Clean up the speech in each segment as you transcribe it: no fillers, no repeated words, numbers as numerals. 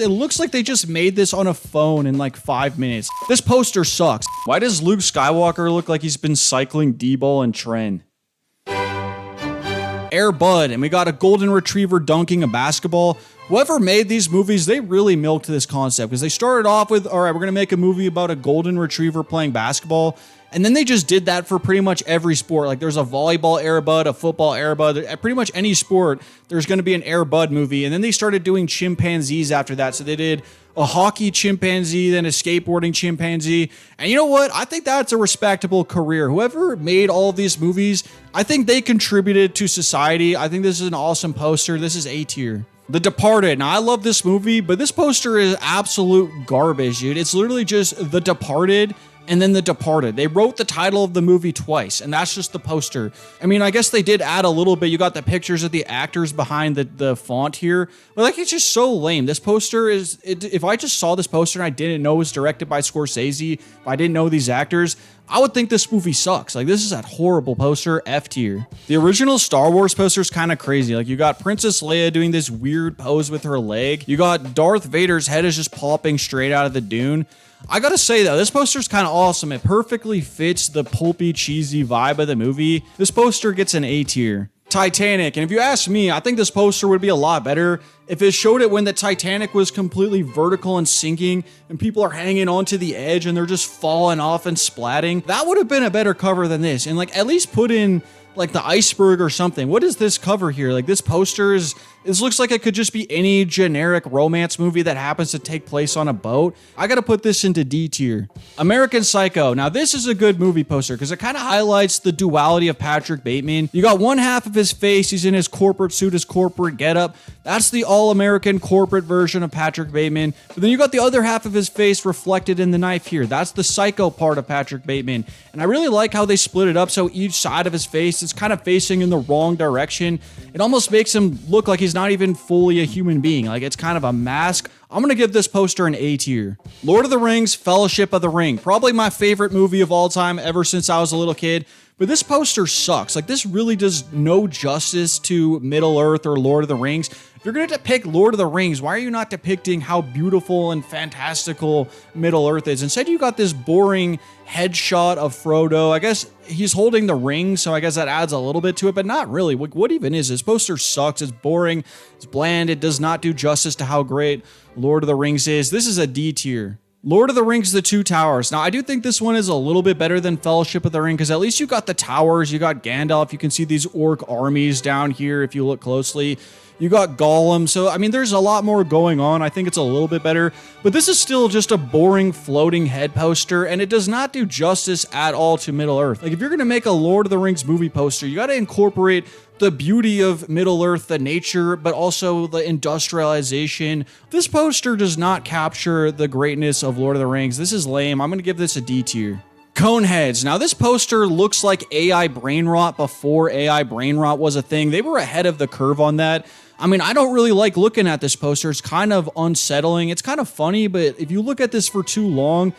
It looks like they just made this on a phone in like 5 minutes. This poster sucks. Why does Luke Skywalker look like he's been cycling D-ball and Tren? Air Bud, and we got a golden retriever dunking a basketball. Whoever made these movies, they really milked this concept because they started off with, all right, we're going to make a movie about a golden retriever playing basketball. And then they just did that for pretty much every sport. Like there's a volleyball Air Bud, a football Air Bud. At pretty much any sport, there's going to be an Air Bud movie. And then they started doing chimpanzees after that. So they did a hockey chimpanzee, then a skateboarding chimpanzee. And you know what? I think that's a respectable career. Whoever made all of these movies, I think they contributed to society. I think this is an awesome poster. This is A tier. The Departed. Now, I love this movie, but this poster is absolute garbage, dude. It's literally just The Departed and then The Departed. They wrote the title of the movie twice, and that's just the poster. I mean, I guess they did add a little bit. You got the pictures of the actors behind the font here, but like it's just so lame. This poster is, if I just saw this poster and I didn't know it was directed by Scorsese, if I didn't know these actors, I would think this movie sucks. Like, this is a horrible poster, F tier. The original Star Wars poster is kind of crazy. Like, you got Princess Leia doing this weird pose with her leg. You got Darth Vader's head is just popping straight out of the dune. I gotta say though, this poster is kind of awesome. It perfectly fits the pulpy, cheesy vibe of the movie. This poster gets an A tier. Titanic, and if you ask me, I think this poster would be a lot better if it showed it when the Titanic was completely vertical and sinking and people are hanging onto the edge and they're just falling off and splatting. That would have been a better cover than this, and like at least put in like the iceberg or something. What is this cover here? Like this poster is, this looks like it could just be any generic romance movie that happens to take place on a boat. I gotta put this into D tier. American Psycho. Now this is a good movie poster because it kind of highlights the duality of Patrick Bateman. You got one half of his face, he's in his corporate suit, his corporate getup. That's the all-American corporate version of Patrick Bateman. But then you got the other half of his face reflected in the knife here. That's the psycho part of Patrick Bateman. And I really like how they split it up so each side of his face is kind of facing in the wrong direction. It almost makes him look like he's not even fully a human being. Like it's kind of a mask. I'm gonna give this poster an A tier. Lord of the Rings, Fellowship of the Ring. Probably my favorite movie of all time ever since I was a little kid. But this poster sucks. Like this really does no justice to Middle Earth or Lord of the Rings. If you're gonna depict Lord of the Rings, why are you not depicting how beautiful and fantastical Middle Earth is? Instead, you got this boring headshot of Frodo. I guess he's holding the ring, so I guess that adds a little bit to it, but not really. What even is this? Poster sucks. It's boring. It's bland. It does not do justice to how great Lord of the Rings is. This is a D tier. Lord of the Rings, The Two Towers. Now, I do think this one is a little bit better than Fellowship of the Ring because at least you got the towers, you got Gandalf, you can see these orc armies down here if you look closely. You got Gollum, so I mean, there's a lot more going on. I think it's a little bit better, but this is still just a boring floating head poster, and it does not do justice at all to Middle Earth. Like, if you're gonna make a Lord of the Rings movie poster, you gotta incorporate the beauty of Middle Earth, the nature, but also the industrialization. This poster does not capture the greatness of Lord of the Rings. This is lame. I'm gonna give this a D tier. Coneheads. Now this poster looks like AI brain rot before AI brain rot was a thing. They were ahead of the curve on that. I mean, I don't really like looking at this poster. It's kind of unsettling. It's kind of funny, but if you look at this for too long,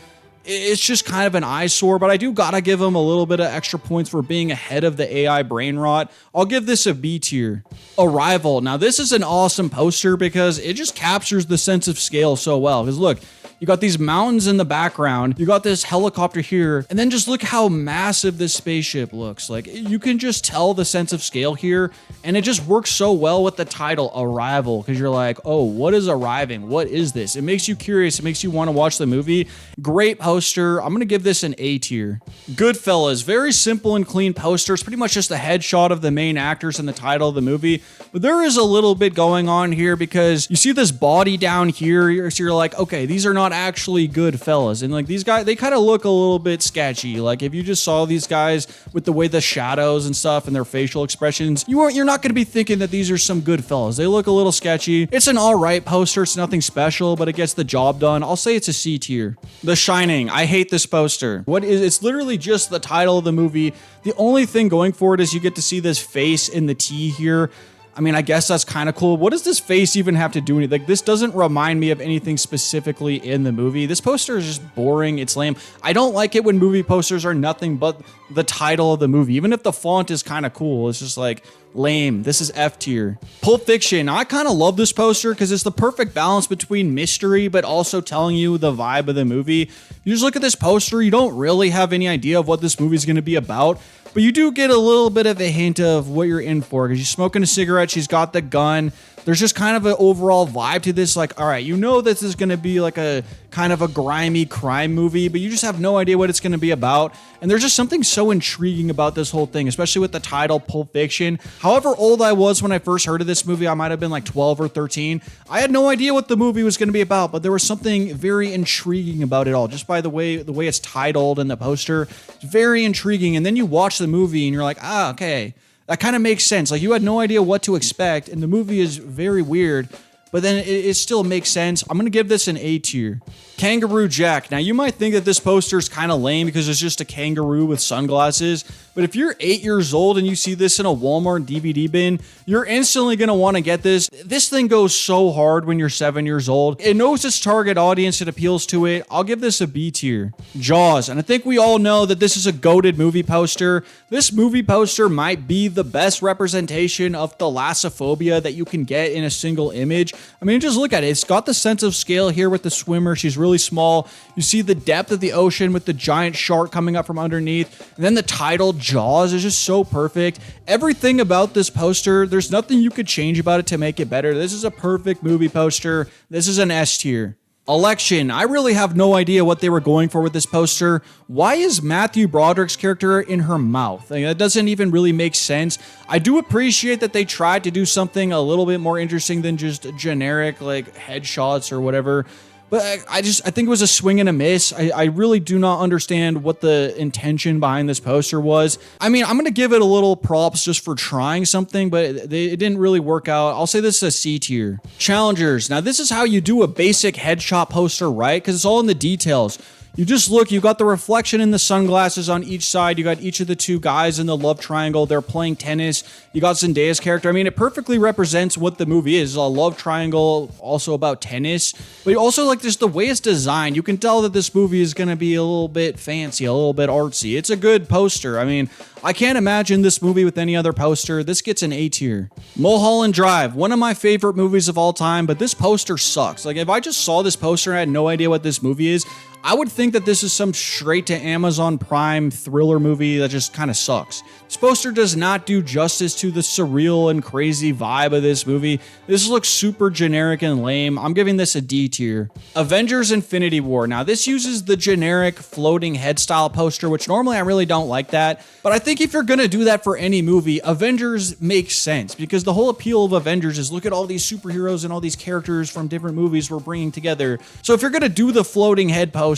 it's just kind of an eyesore, but I do gotta give them a little bit of extra points for being ahead of the AI brain rot. I'll give this a B tier. Arrival. Now this is an awesome poster because it just captures the sense of scale so well. Because look, you got these mountains in the background, you got this helicopter here, and then just look how massive this spaceship looks. Like, you can just tell the sense of scale here, and it just works so well with the title, Arrival, because you're like, oh, what is arriving? What is this? It makes you curious, it makes you want to watch the movie. Great poster. I'm gonna give this an A tier. Goodfellas, very simple and clean poster. It's pretty much just a headshot of the main actors and the title of the movie, but there is a little bit going on here because you see this body down here, so you're like, okay, these are not actually good fellas, and like these guys, they kind of look a little bit sketchy. Like if you just saw these guys with the way the shadows and stuff and their facial expressions, you're not going to be thinking that these are some good fellas. They look a little sketchy. It's an all right poster. It's nothing special, but it gets the job done. I'll say it's a C tier. The Shining. I hate this poster. It's literally just the title of the movie. The only thing going for it is you get to see this face in the T here. I mean, I guess that's kind of cool. What does this face even have to do with it? Like, this doesn't remind me of anything specifically in the movie. This poster is just boring. It's lame. I don't like it when movie posters are nothing but the title of the movie. Even if the font is kind of cool, it's just like lame. This is F tier. Pulp Fiction. I kind of love this poster because it's the perfect balance between mystery but also telling you the vibe of the movie. You just look at this poster, you don't really have any idea of what this movie is going to be about. But you do get a little bit of a hint of what you're in for because she's smoking a cigarette. She's got the gun. There's just kind of an overall vibe to this. Like, all right, you know this is going to be like a kind of a grimy crime movie, but you just have no idea what it's going to be about. And there's just something so intriguing about this whole thing, especially with the title Pulp Fiction. However old I was when I first heard of this movie, I might have been like 12 or 13. I had no idea what the movie was going to be about, but there was something very intriguing about it all, just by the way it's titled and the poster. It's very intriguing. And then you watch the movie and you're like, okay. That kind of makes sense. Like, you had no idea what to expect, and the movie is very weird, but then it still makes sense. I'm going to give this an A tier. Kangaroo Jack. Now, you might think that this poster is kind of lame because it's just a kangaroo with sunglasses, but if you're 8 years old and you see this in a Walmart DVD bin, you're instantly going to want to get this. This thing goes so hard when you're 7 years old. It knows its target audience. It appeals to it. I'll give this a B tier. Jaws. And I think we all know that this is a goated movie poster. This movie poster might be the best representation of thalassophobia that you can get in a single image. I mean, just look at it. It's got the sense of scale here with the swimmer. She's really small. You see the depth of the ocean with the giant shark coming up from underneath. And then the title, Jaws, is just so perfect. Everything about this poster, there's nothing you could change about it to make it better. This is a perfect movie poster. This is an S tier. Election. I really have no idea what they were going for with this poster. Why is Matthew Broderick's character in her mouth? Like, that doesn't even really make sense. I do appreciate that they tried to do something a little bit more interesting than just generic like headshots or whatever. But I think it was a swing and a miss. I really do not understand what the intention behind this poster was. I mean, I'm going to give it a little props just for trying something, but it didn't really work out. I'll say this is a C tier. Challengers. Now, this is how you do a basic headshot poster, right? Because it's all in the details. You just look, you got the reflection in the sunglasses on each side. You got each of the two guys in the love triangle. They're playing tennis. You got Zendaya's character. I mean, it perfectly represents what the movie is. It's a love triangle, also about tennis. But also, like, just the way it's designed, you can tell that this movie is going to be a little bit fancy, a little bit artsy. It's a good poster. I mean, I can't imagine this movie with any other poster. This gets an A tier. Mulholland Drive, one of my favorite movies of all time, but this poster sucks. Like, if I just saw this poster and I had no idea what this movie is, I would think that this is some straight to Amazon Prime thriller movie that just kind of sucks. This poster does not do justice to the surreal and crazy vibe of this movie. This looks super generic and lame. I'm giving this a D tier. Avengers Infinity War. Now, this uses the generic floating head style poster, which normally I really don't like that. But I think if you're going to do that for any movie, Avengers makes sense because the whole appeal of Avengers is look at all these superheroes and all these characters from different movies we're bringing together. So if you're going to do the floating head poster,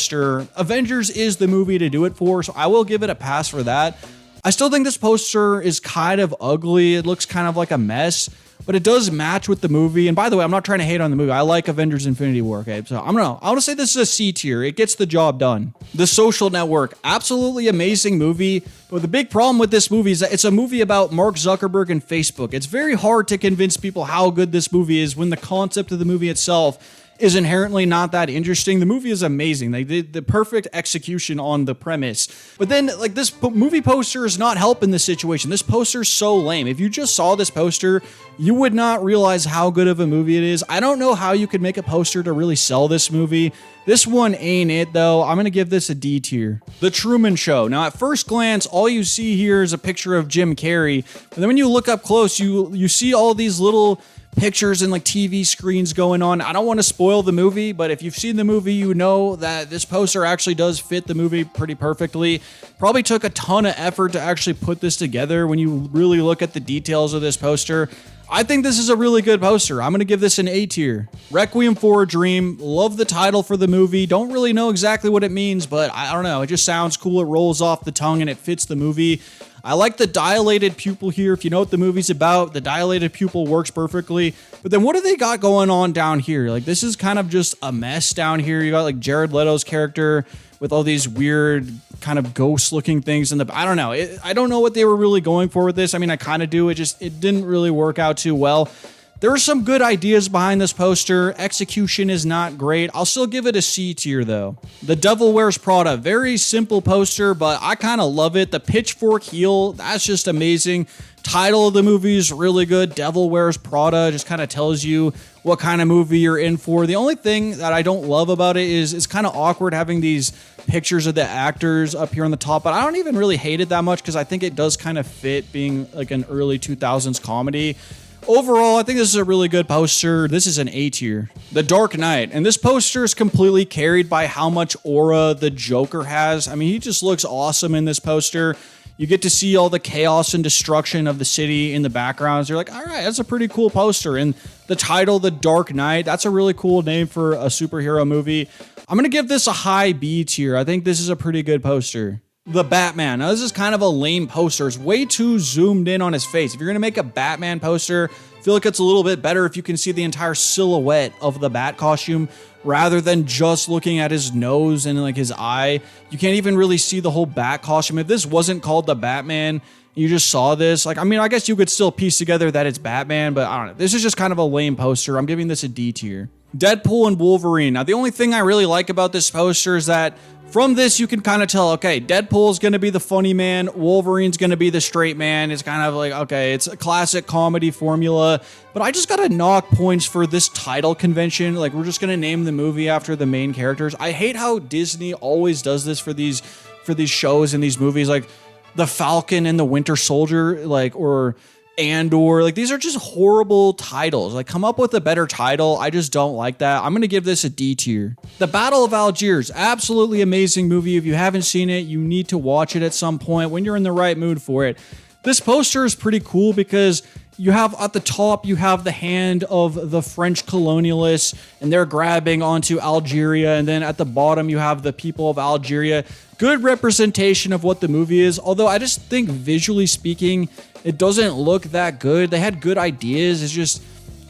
Avengers is the movie to do it for, so I will give it a pass for that. I still think this poster is kind of ugly. It looks kind of like a mess, but it does match with the movie. And by the way, I'm not trying to hate on the movie. I like Avengers Infinity War, okay? So I want to say this is a C tier. It gets the job done. The Social Network, absolutely amazing movie. But the big problem with this movie is that it's a movie about Mark Zuckerberg and Facebook. It's very hard to convince people how good this movie is when the concept of the movie itself is inherently not that interesting. The movie is amazing. They did the perfect execution on the premise. But then, like, this movie poster is not helping the situation. This poster is so lame. If you just saw this poster, you would not realize how good of a movie it is. I don't know how you could make a poster to really sell this movie. This one ain't it, though. I'm going to give this a D tier. The Truman Show. Now, at first glance, all you see here is a picture of Jim Carrey. But then when you look up close, you see all these little pictures and like TV screens going on. I don't want to spoil the movie, but if you've seen the movie, you know that this poster actually does fit the movie pretty perfectly. Probably took a ton of effort to actually put this together when you really look at the details of this poster. I think this is a really good poster. I'm going to give this an A tier. Requiem for a Dream. Love the title for the movie. Don't really know exactly what it means, but I don't know. It just sounds cool. It rolls off the tongue and it fits the movie. I like the dilated pupil here. If you know what the movie's about, the dilated pupil works perfectly. But then what do they got going on down here? Like, this is kind of just a mess down here. You got like Jared Leto's character with all these weird kind of ghost looking things in the, I don't know. I don't know what they were really going for with this. I mean, I kind of do. It didn't really work out too well. There are some good ideas behind this poster. Execution is not great. I'll still give it a C tier though. The Devil Wears Prada, very simple poster, but I kind of love it. The pitchfork heel, that's just amazing. Title of the movie is really good. Devil Wears Prada just kind of tells you what kind of movie you're in for. The only thing that I don't love about it is it's kind of awkward having these pictures of the actors up here on the top, but I don't even really hate it that much because I think it does kind of fit being like an early 2000s comedy. Overall, I think this is a really good poster. This is an A tier. The Dark Knight. And this poster is completely carried by how much aura the Joker has. I mean, he just looks awesome in this poster. You get to see all the chaos and destruction of the city in the background. So you're like, all right, that's a pretty cool poster. And the title, The Dark Knight, that's a really cool name for a superhero movie. I'm going to give this a high B tier. I think this is a pretty good poster. The Batman. Now, this is kind of a lame poster. It's way too zoomed in on his face. If you're going to make a Batman poster, I feel like it's a little bit better if you can see the entire silhouette of the Bat costume rather than just looking at his nose and like his eye. You can't even really see the whole Bat costume. If this wasn't called the Batman, you just saw this. Like, I mean, I guess you could still piece together that it's Batman, but I don't know. This is just kind of a lame poster. I'm giving this a D tier. Deadpool and Wolverine. Now, the only thing I really like about this poster is that from this, you can kind of tell, okay, Deadpool's going to be the funny man. Wolverine's going to be the straight man. It's kind of like, okay, it's a classic comedy formula. But I just got to knock points for this title convention. Like, we're just going to name the movie after the main characters. I hate how Disney always does this for these shows and these movies. Like, The Falcon and the Winter Soldier, like, or Andor, like these are just horrible titles. Like, come up with a better title. I just don't like that. I'm going to give this a D tier. The Battle of Algiers, absolutely amazing movie. If you haven't seen it, you need to watch it at some point when you're in the right mood for it. This poster is pretty cool because you have at the top, you have the hand of the French colonialists and they're grabbing onto Algeria. And then at the bottom, you have the people of Algeria. Good representation of what the movie is. Although I just think visually speaking, it doesn't look that good. They had good ideas. It's just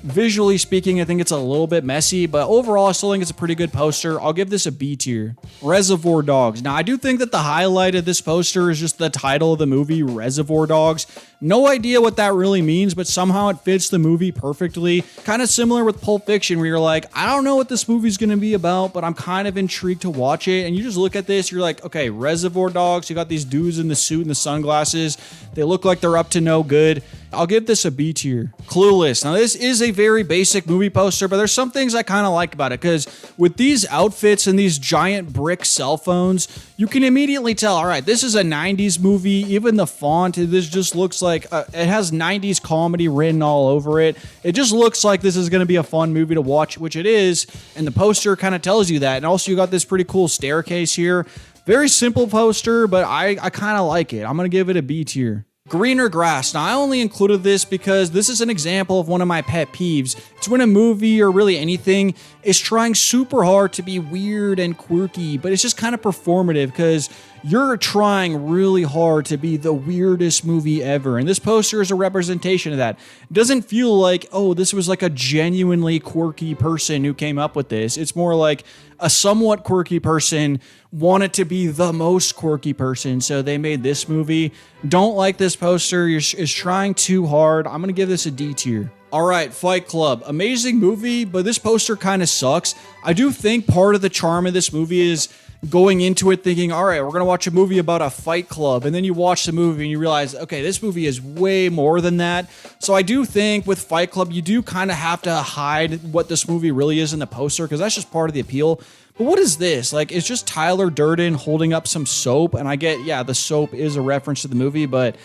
visually speaking, I think it's a little bit messy, but overall, I still think it's a pretty good poster. I'll give this a B tier. Reservoir Dogs. Now, I do think that the highlight of this poster is just the title of the movie, Reservoir Dogs. No idea what that really means, but somehow it fits the movie perfectly. Kind of similar with Pulp Fiction, where you're like, I don't know what this movie's going to be about, but I'm kind of intrigued to watch it. And you just look at this, you're like, okay, Reservoir Dogs. You got these dudes in the suit and the sunglasses. They look like they're up to no good. I'll give this a B tier. Clueless. Now, this is a very basic movie poster, but there's some things I kind of like about it, because with these outfits and these giant brick cell phones, you can immediately tell, all right, this is a 90s movie. Even the font, this just looks like it has 90s comedy written all over it. It just looks like this is going to be a fun movie to watch, which it is, and the poster kind of tells you that. And also, you got this pretty cool staircase here. Very simple poster, but I kind of like it. I'm going to give it a B tier. Greener Grass. Now, I only included this because this is an example of one of my pet peeves. It's when a movie or really anything is trying super hard to be weird and quirky, but it's just kind of performative because you're trying really hard to be the weirdest movie ever. And this poster is a representation of that. It doesn't feel like, oh, this was like a genuinely quirky person who came up with this. It's more like a somewhat quirky person wanted to be the most quirky person, so they made this movie. Don't like this poster. It's trying too hard. I'm going to give this a D tier. All right, Fight Club. Amazing movie, but this poster kind of sucks. I do think part of the charm of this movie is going into it thinking, all right, we're going to watch a movie about a fight club. And then you watch the movie and you realize, okay, this movie is way more than that. So I do think with Fight Club, you do kind of have to hide what this movie really is in the poster, because that's just part of the appeal. But what is this? Like, it's just Tyler Durden holding up some soap. And I get, yeah, the soap is a reference to the movie, but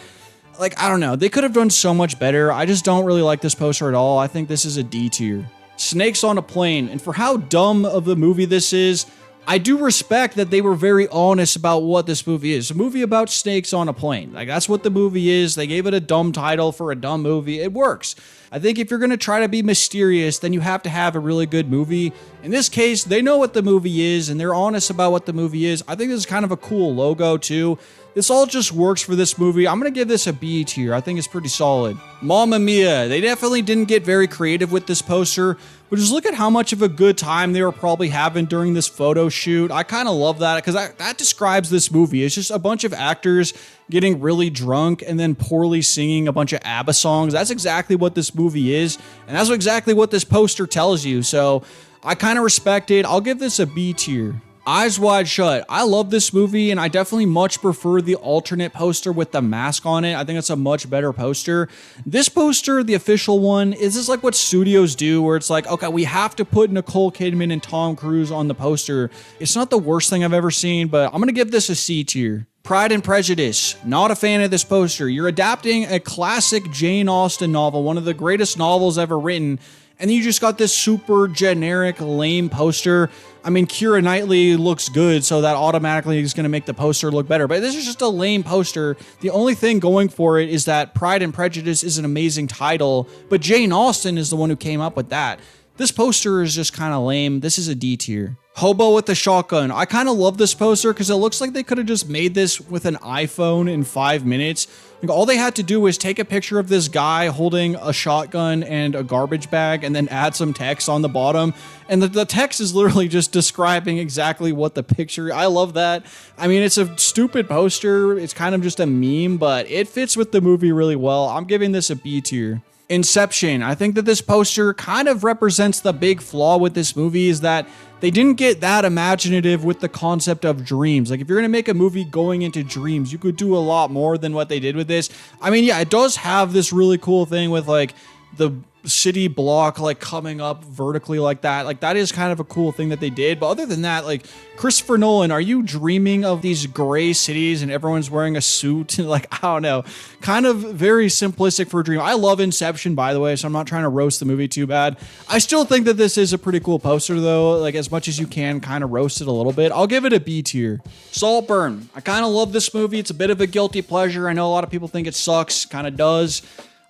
like, I don't know. They could have done so much better. I just don't really like this poster at all. I think this is a D tier. Snakes on a Plane. And for how dumb of a movie this is, I do respect that they were very honest about what this movie is. A movie about snakes on a plane. Like, that's what the movie is. They gave it a dumb title for a dumb movie. It works. I think if you're going to try to be mysterious, then you have to have a really good movie. In this case, they know what the movie is, and they're honest about what the movie is. I think this is kind of a cool logo, too. This all just works for this movie. I'm going to give this a B tier. I think it's pretty solid. Mamma Mia. They definitely didn't get very creative with this poster, but just look at how much of a good time they were probably having during this photo shoot. I kind of love that because that describes this movie. It's just a bunch of actors getting really drunk and then poorly singing a bunch of ABBA songs. That's exactly what this movie is, and that's exactly what this poster tells you. So I kind of respect it. I'll give this a B tier. Eyes Wide Shut. I love this movie, and I definitely much prefer the alternate poster with the mask on it. I think it's a much better poster. This poster, the official one, is just like what studios do, where it's like, okay, we have to put Nicole Kidman and Tom Cruise on the poster. It's not the worst thing I've ever seen, but I'm going to give this a C tier. Pride and Prejudice. Not a fan of this poster. You're adapting a classic Jane Austen novel, one of the greatest novels ever written, and you just got this super generic, lame poster. I mean, Keira Knightley looks good, so that automatically is going to make the poster look better. But this is just a lame poster. The only thing going for it is that Pride and Prejudice is an amazing title, but Jane Austen is the one who came up with that. This poster is just kind of lame. This is a D tier. Hobo with the Shotgun. I kind of love this poster because it looks like they could have just made this with an iPhone in 5 minutes. Like, all they had to do was take a picture of this guy holding a shotgun and a garbage bag and then add some text on the bottom. And the text is literally just describing exactly what the picture. I love that. I mean, it's a stupid poster. It's kind of just a meme, but it fits with the movie really well. I'm giving this a B tier. Inception. I think that this poster kind of represents the big flaw with this movie, is that they didn't get that imaginative with the concept of dreams. Like, if you're going to make a movie going into dreams, you could do a lot more than what they did with this. I mean, yeah, it does have this really cool thing with like the city block like coming up vertically like that. Like, that is kind of a cool thing that they did. But other than that, like, Christopher Nolan, are you dreaming of these gray cities and everyone's wearing a suit? Like, I don't know. Kind of very simplistic for a dream. I love Inception, by the way, so I'm not trying to roast the movie too bad. I still think that this is a pretty cool poster, though. Like, as much as you can kind of roast it a little bit. I'll give it a B tier. Saltburn. I kind of love this movie. It's a bit of a guilty pleasure. I know a lot of people think it sucks. Kind of does.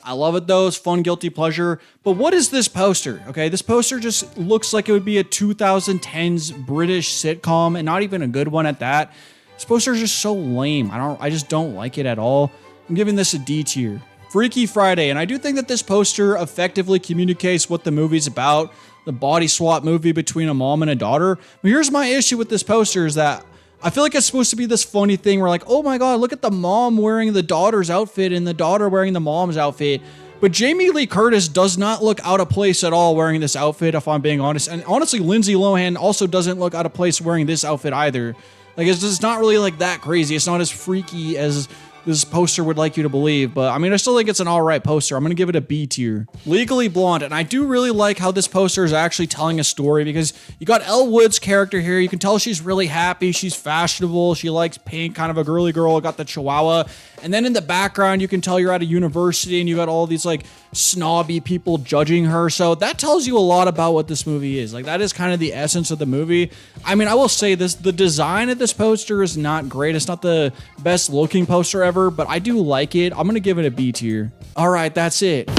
I love it though. It's fun, guilty pleasure. But what is this poster? Okay, this poster just looks like it would be a 2010s British sitcom, and not even a good one at that. This poster is just so lame. I just don't like it at all. I'm giving this a D tier. Freaky Friday, and I do think that this poster effectively communicates what the movie's about, the body swap movie between a mom and a daughter. But here's my issue with this poster is that I feel like it's supposed to be this funny thing where like, oh my God, look at the mom wearing the daughter's outfit and the daughter wearing the mom's outfit. But Jamie Lee Curtis does not look out of place at all wearing this outfit, if I'm being honest. And honestly, Lindsay Lohan also doesn't look out of place wearing this outfit either. Like, it's just not really like that crazy. It's not as freaky as this poster would like you to believe, but I mean, I still think it's an all right poster. I'm going to give it a B tier. Legally Blonde, and I do really like how this poster is actually telling a story, because you got Elle Wood's character here. You can tell she's really happy. She's fashionable. She likes pink, kind of a girly girl, got the chihuahua. And then in the background, you can tell you're at a university and you got all these like snobby people judging her. So that tells you a lot about what this movie is. Like, that is kind of the essence of the movie. I mean, I will say this, the design of this poster is not great. It's not the best looking poster ever, but I do like it. I'm going to give it a B tier. All right, that's it.